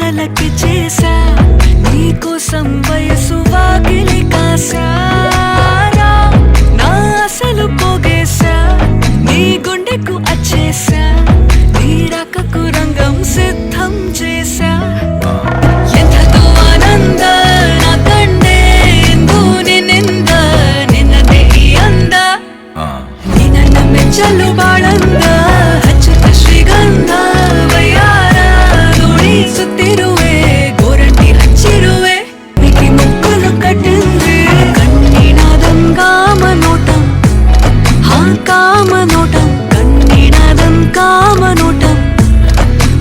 తలకి చేసా నీకోసం వయసు వాకిలి కాసారా నా అసలు పోగేశా నీ గుండెకు అచ్చేసా నీ రాకకు రంగం సిద్ధం చేసా ఎంతతో ఆనంద నా కండే ఎందు నిన్నింద నిన్నదే ఈ అంద ನಿನ್ನ ಮೆಚ್ಚಲು ಬಾಳಂದ ಹಚ್ಚುತ್ತ ಶ್ರೀಗಂಧ ವಯ್ಯಾರ ಸುತ್ತಿರುವೆ ಗೋರಂಟಿ ಹಚ್ಚಿರುವೆ ಮಿಗಿ ಮುಕ್ಕಲು ಕಟ್ಟಿಂದ್ರೆ ಕಣ್ಣಿನಾದಂ ಕಾಮನೋಟಂ ಹಾ ಕಾಮನೋಟಂ ಕಣ್ಣಿನಾದಂ ಕಾಮನೋಟಂ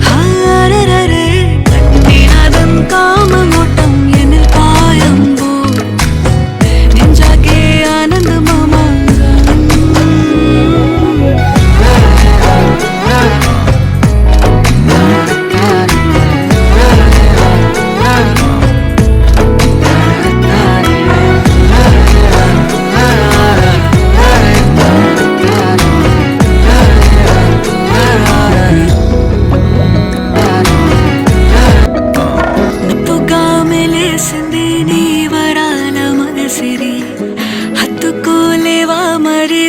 ಹಾರರರೆ ಕಣ್ಣಿನಾದಂ ಕಾಮನೋಟಂ ಎನ್ನಿಲ್ ಪಾಯಂಬು ನೆಂಜಾಗೆ ಆನಂದ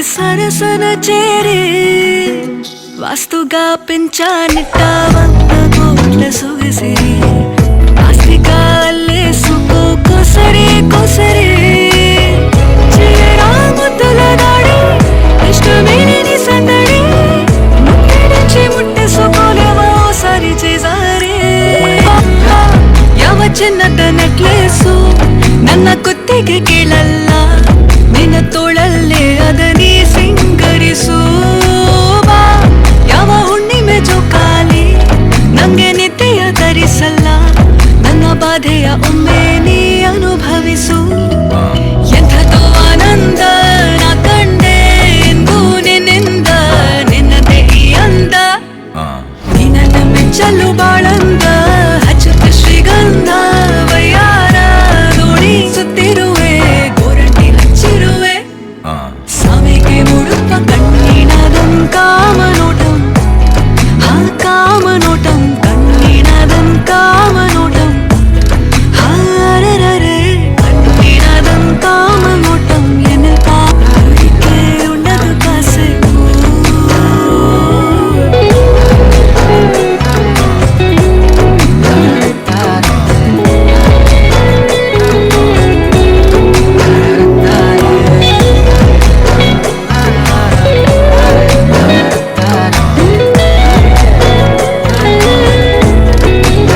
సరసన చేరి వాస్తుగా పెంచానిట్ట 100 కోట్ల సొగసిరి ఆస్తిగా అల్లేసుకో కొసరి కొసరి చేయరా ముద్దుల దాడి ఇష్టమేని సందడి ముట్టడించి ముట్టేసుకోలేవా ఓసారి చేసారి ಯಾವ ಚಿನ್ನದ ನೆಕ್ಲೇಸು ನನ್ನ ಕುತ್ತಿಗೆ ಕೀಳಲ್ಲ ನಿನ್ನ ತೋಳಲ್ಲೇ ಅದನಿ ಸಿಂಗರಿಸು ಬಾ ಯಾವ ಹುಣ್ಣಿಮೆ ಜೋಕಾಲಿ ನಂಗೆ ನಿದ್ದೆಯ ಧರಿಸಲ್ಲ ನನ್ನ ಬಾಧೆಯ